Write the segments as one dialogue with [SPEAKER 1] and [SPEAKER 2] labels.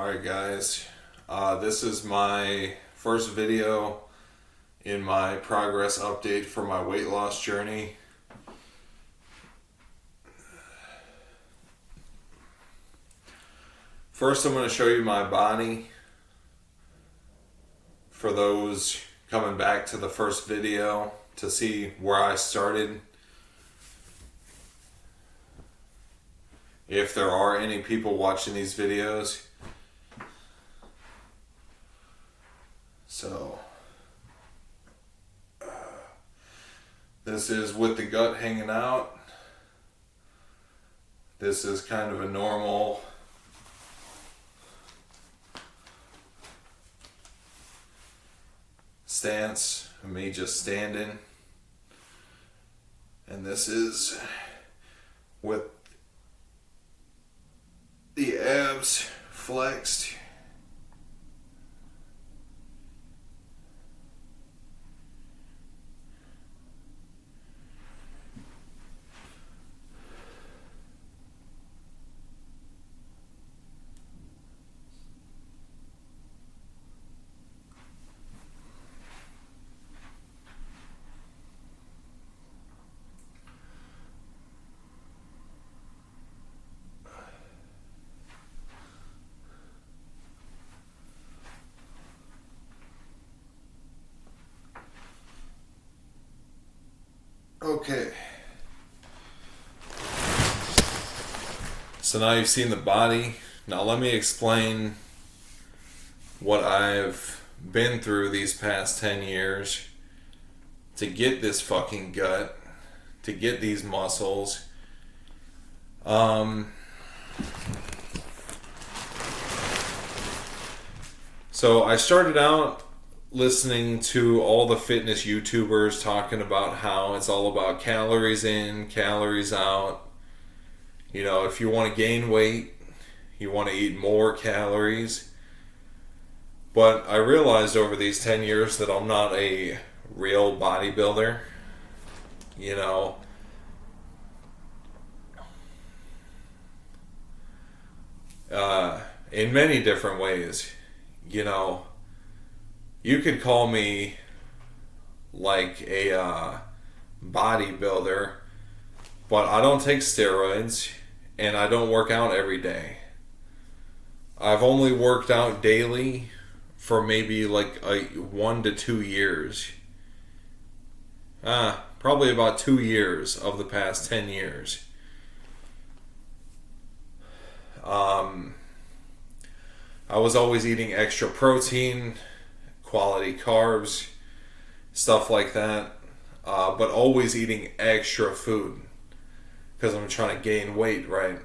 [SPEAKER 1] Alright guys, this is my first video in my progress update for my weight loss journey. First I'm going to show you my body for those coming back to the first video to see where I started. If there are any people watching these videos. So, this is with the gut hanging out. This is kind of a normal stance of me just standing. And this is with the abs flexed. Okay. So now you've seen the body. Now let me explain what I've been through these past 10 years to get this fucking gut, to get these muscles. So I started out listening to all the fitness YouTubers talking about how it's all about calories in, calories out. You know, if you want to gain weight, you want to eat more calories. But I realized over these 10 years that I'm not a real bodybuilder. You know, in many different ways. You know, you could call me like a bodybuilder, but I don't take steroids and I don't work out every day. I've only worked out daily for maybe like 1 to 2 years. Probably about 2 years of the past 10 years. I was always eating extra protein, quality carbs, stuff like that, but always eating extra food because I'm trying to gain weight, right?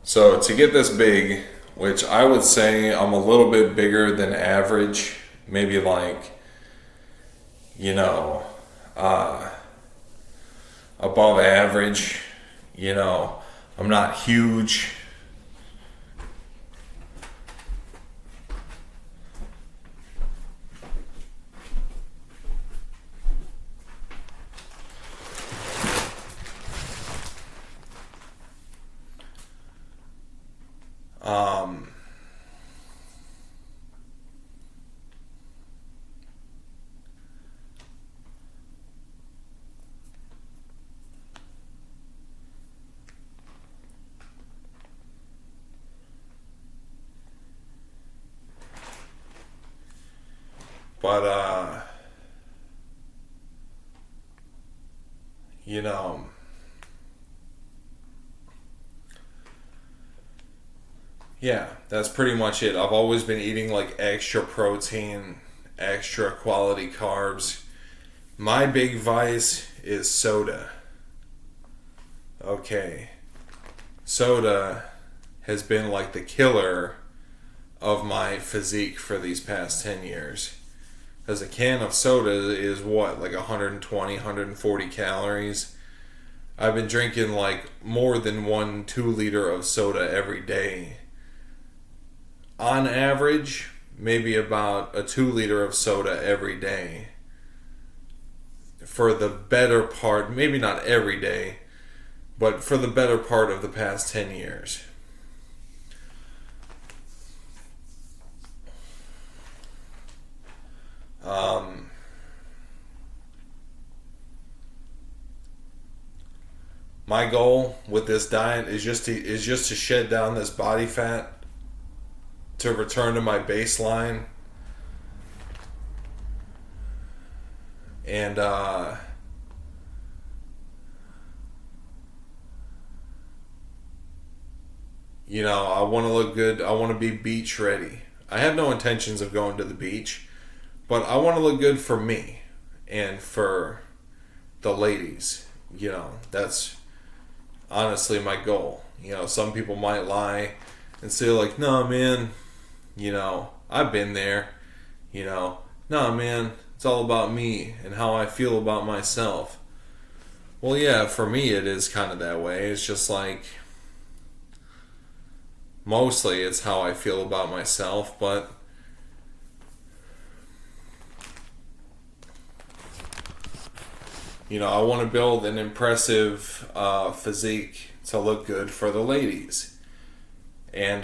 [SPEAKER 1] So to get this big, which I would say I'm a little bit bigger than average, maybe like, you know, above average, you know, I'm not huge. But, you know, Yeah, that's pretty much it. I've always been eating like extra protein, extra quality carbs. My big vice is soda. Okay. Soda has been like the killer of my physique for these past 10 years. Because a can of soda is what, like 120, 140 calories? I've been drinking like more than 1 2 liter of soda every day. On average, maybe about a 2 liter of soda every day. For the better part, maybe not every day, but for the better part of the past 10 years. Um, my goal with this diet is just to shed down this body fat to return to my baseline and I want to look good. I want to be beach ready. I have no intentions of going to the beach, but I want to look good for me and for the ladies. That's honestly my goal. Some people might lie and say like, "No, man, I've been there." "No, man, it's all about me and how I feel about myself." Well, yeah, for me it is kind of that way. It's just like mostly it's how I feel about myself, but I want to build an impressive physique to look good for the ladies. And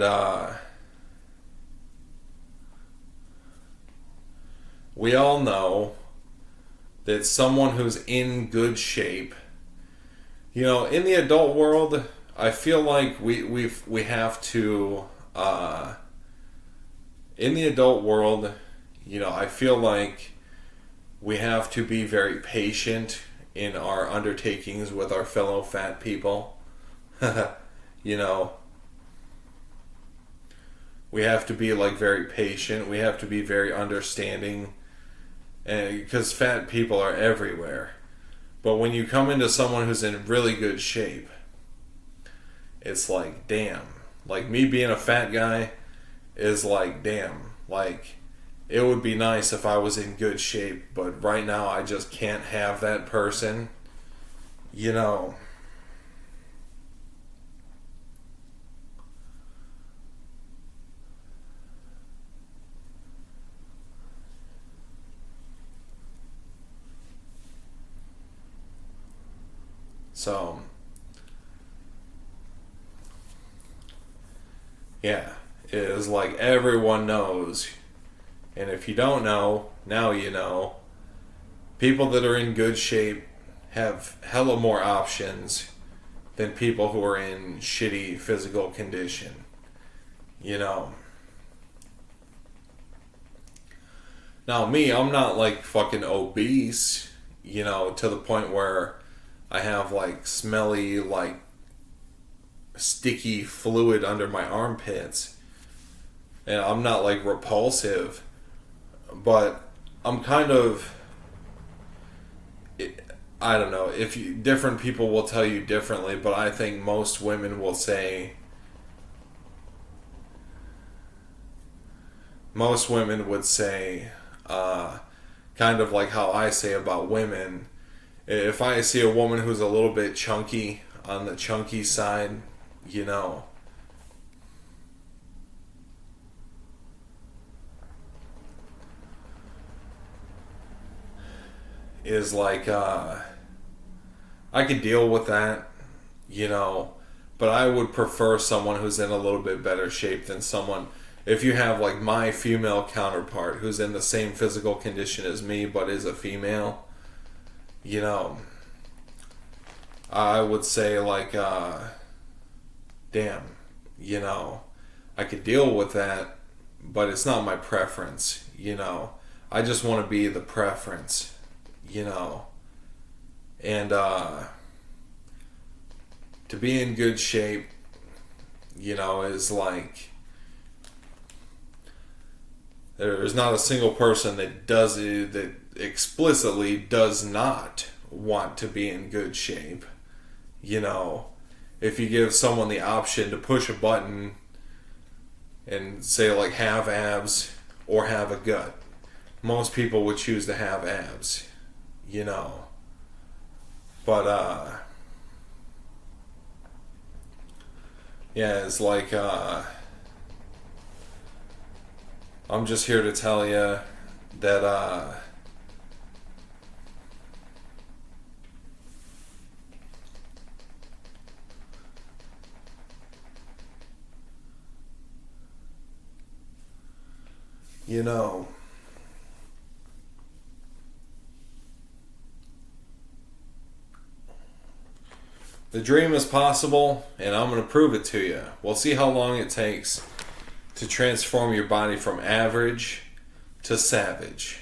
[SPEAKER 1] we all know that someone who's in good shape, in the adult world, I feel like we have to in the adult world, I feel like we have to be very patient in our undertakings with our fellow fat people. you know, we have to be like very patient. We have to be very understanding, and because fat people are everywhere. But when you come into someone who's in really good shape, it's like, damn. Like me being a fat guy is like, damn. Like, it would be nice if I was in good shape, but right now I just can't have that person. You know. So, yeah, it is like everyone knows. And if you don't know, now you know. People that are in good shape have hella more options than people who are in shitty physical condition. You know. Now, me, I'm not like fucking obese, to the point where I have like smelly, like sticky fluid under my armpits. And I'm not like repulsive, but I'm kind of, I don't know, if you, different people will tell you differently, but I think most women will say, most women would say, kind of like how I say about women. If I see a woman who's a little bit chunky, on the chunky side, is like, I could deal with that, but I would prefer someone who's in a little bit better shape than someone. If you have like my female counterpart who's in the same physical condition as me but is a female, you know, I would say like, damn, I could deal with that, but it's not my preference. I just want to be the preference. And to be in good shape, is like, There's not a single person that does it, that explicitly does not want to be in good shape. You know, if you give someone the option to push a button and say like have abs or have a gut, most people would choose to have abs, you know. But yeah, it's like I'm just here to tell you that you know, the dream is possible, and I'm going to prove it to you. We'll see how long it takes to transform your body from average to savage.